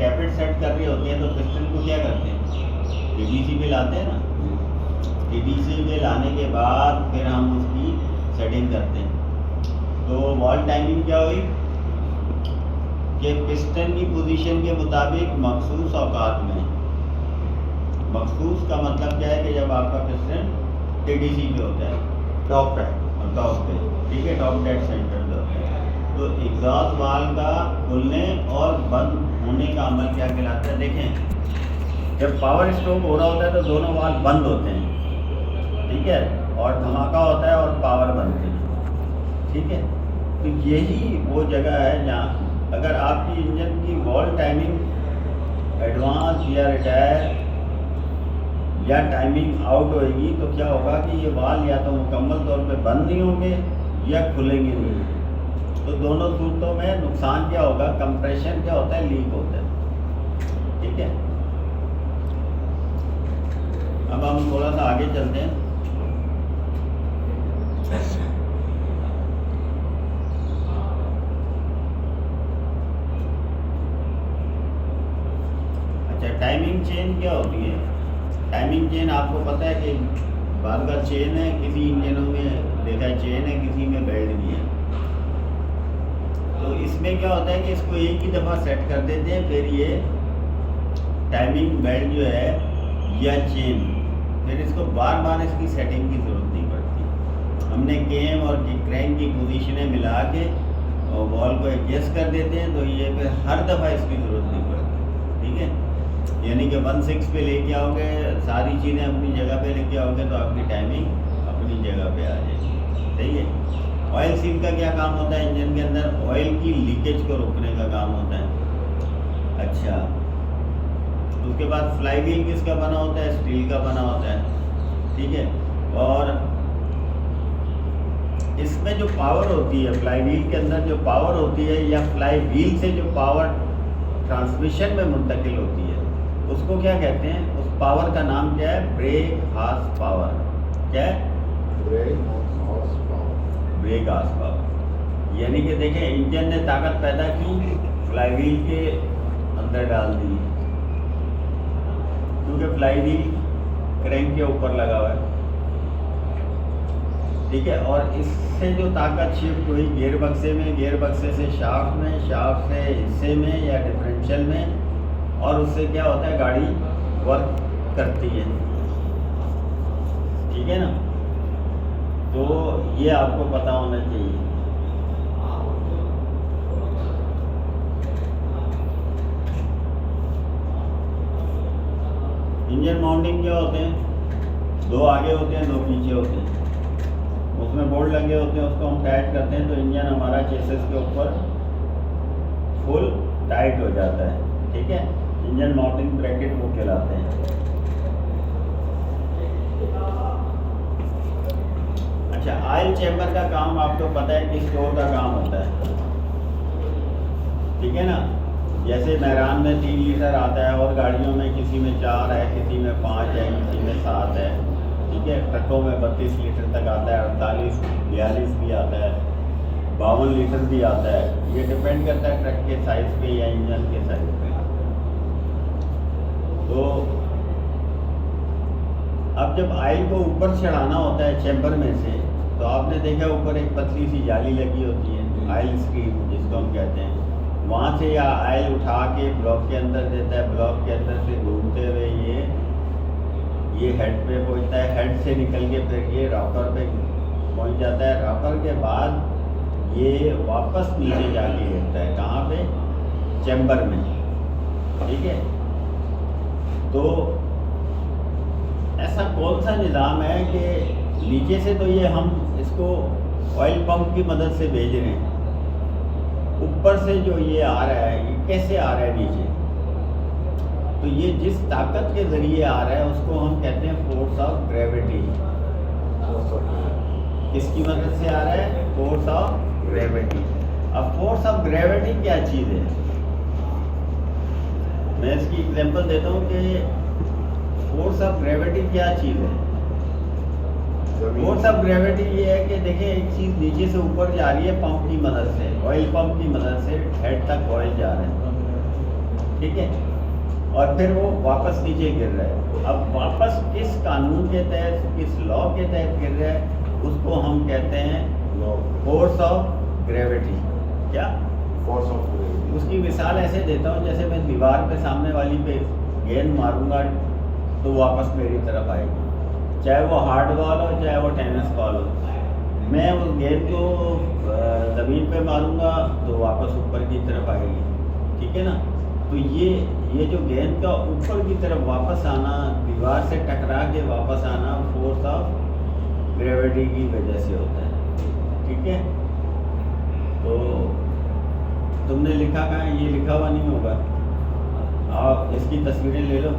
कैपेट set कर रही होती है तो पिस्टन को क्या करते हैं, टीडीसी पे लाते हैं ना। टीडीसी पे लाने के बाद फिर हम उसकी सेटिंग करते हैं। तो वॉल टाइमिंग क्या हुई कि पिस्टन की पोजीशन के मुताबिक मखसूस औकात में, मखसूस का मतलब क्या है कि जब आपका पिस्टन टीडीसी पे होता है, टॉप पे, ठीक है, टॉप डेड सेंटर पे होता है, तो एग्जॉस्ट वाल्व का खुलने और बंद होने का अमल क्या कहलाता है। देखें, जब पावर स्ट्रोक हो रहा होता है तो दोनों वाल्व बंद होते हैं, ठीक है, और धमाका होता है और पावर बनती है, ठीक है। तो यही वो जगह है जहाँ अगर आपकी इंजन की वॉल टाइमिंग एडवांस या रिटायर या टाइमिंग आउट होएगी तो क्या होगा कि ये वाल या तो मुकम्मल तौर पे बंद नहीं होंगे या खुलेंगे नहीं। तो दोनों सूरतों में नुकसान क्या होगा, कंप्रेशन क्या होता है, लीक होता है, ठीक है। अब हम थोड़ा सा आगे चलते हैं। अच्छा, टाइमिंग चेन क्या होती है। टाइमिंग चेन आपको पता है कि बाद का चेन है, किसी इंजनों में देखा है चेन है, किसी में बेल्ट भी है। तो इसमें क्या होता है कि इसको एक ही दफ़ा सेट कर देते हैं, फिर ये टाइमिंग बेल्ट जो है या चेन, फिर इसको बार बार इसकी सेटिंग की ज़रूरत नहीं पड़ती। हमने केम और क्रैंक की पोजीशनें मिला के और बॉल को एडजस्ट कर देते हैं, तो ये फिर हर दफ़ा इसकी ज़रूरत नहीं पड़ती, ठीक है। यानी कि 1/6 पे लेके आओगे, सारी चीज़ें अपनी जगह पे लेके आओगे तो आपकी टाइमिंग अपनी जगह पे आ जाएगी, सही है। ऑयल सील का क्या काम होता है इंजन के अंदर, ऑयल की लीकेज को रोकने का काम होता है। अच्छा, उसके बाद फ्लाई व्हील किसका बना होता है, स्टील का बना होता है, ठीक है। और इसमें जो पावर होती है, फ्लाई व्हील के अंदर जो पावर होती है या फ्लाई व्हील से जो पावर ट्रांसमिशन में मुंतकिल होती है, उसको क्या कहते हैं, उस पावर का नाम क्या है, ब्रेक हॉर्स पावर। क्या है, ब्रेक हॉर्स पावर। यानी कि देखें, इंजन ने ताकत पैदा की, फ्लाई व्हील के अंदर डाल दी, क्योंकि फ्लाई व्हील क्रैंक के ऊपर लगा हुआ है, ठीक है। और इससे जो ताकत शिफ्ट हुई गियर बक्से में, गियर बक्से से शाफ्ट में, शाफ्ट से हिस्से में या डिफरेंशियल में, और उससे क्या होता है, गाड़ी वर्क करती है, ठीक है ना। तो ये आपको पता होना चाहिए। इंजन माउंटिंग क्या होते हैं, दो आगे होते हैं, दो पीछे होते हैं, उसमें बोल्ट लगे होते हैं, उसको हम टाइट करते हैं तो इंजन हमारा चेसिस के ऊपर फुल टाइट हो जाता है, ठीक है। इंजन माउंटिंग ब्रैकेट वो कहलाते हैं। अच्छा, ऑयल चैम्बर का काम आपको पता है कि स्टोर का काम होता है, ठीक है ना। जैसे मैरान में 3 लीटर आता है और गाड़ियों में किसी में 4 है, किसी में 5 है, किसी में 7 है, ठीक है। ट्रकों में 32 लीटर तक आता है, 48, 42 भी आता है, 52 लीटर भी आता है। ये डिपेंड करता है ट्रक के साइज़ पे या इंजन के साइज़ पे। तो अब जब ऑयल को ऊपर चढ़ाना होता है चैम्बर में से, तो आपने देखा ऊपर एक पतली सी जाली लगी होती है, ऑयल स्क्रीन जिसको हम कहते हैं, वहाँ से या ऑयल उठा के ब्लॉक के अंदर देता है, ब्लॉक के अंदर से घूमते हुए ये हेड पे पहुँचता है, हेड से निकल के फिर ये रॉकर पे पहुँच जाता है, रॉकर के बाद ये वापस नीचे जाके गिरता है, कहाँ पे, चैम्बर में, ठीक है। तो ऐसा कौन सा निज़ाम है कि नीचे से तो ये हम इसको ऑयल पंप की मदद से भेज रहे हैं, ऊपर से जो ये आ रहा है ये कैसे आ रहा है नीचे, तो ये जिस ताकत के ज़रिए आ रहा है उसको हम कहते हैं फोर्स ऑफ ग्रेविटी। किसकी मदद से आ रहा है, फोर्स ऑफ ग्रेविटी। अब फोर्स ऑफ ग्रेविटी क्या चीज़ है, मैं इसकी एग्जांपल देता हूँ कि फोर्स ऑफ ग्रेविटी क्या चीज़ है। फोर्स ऑफ ग्रेविटी ये है कि देखिए, एक चीज़ नीचे से ऊपर जा रही है पंप की मदद से, ऑयल पंप की मदद से हेड तक ऑयल जा रहा है, ठीक है, और फिर वो वापस नीचे गिर रहा है। अब वापस किस कानून के तहत, किस लॉ के तहत गिर रहा है, उसको हम कहते हैं फोर्स ऑफ ग्रेविटी। क्या? Force of gravity. उसकी मिसाल ऐसे देता हूँ, जैसे मैं दीवार पे सामने वाली पे गेंद मारूंगा तो वापस मेरी तरफ आएगी, चाहे वो हार्ड बॉल हो चाहे वो टेनिस बॉल हो। मैं उस गेंद को ज़मीन पे मारूंगा तो वापस ऊपर की तरफ आएगी, ठीक है ना। तो ये जो गेंद का ऊपर की तरफ वापस आना, दीवार से टकरा के वापस आना, फोर्स ऑफ ग्रेविटी की वजह से होता है, ठीक है। तो तुमने लिखा कहाँ है? ये लिखा हुआ नहीं होगा, आप इसकी तस्वीरें ले लो।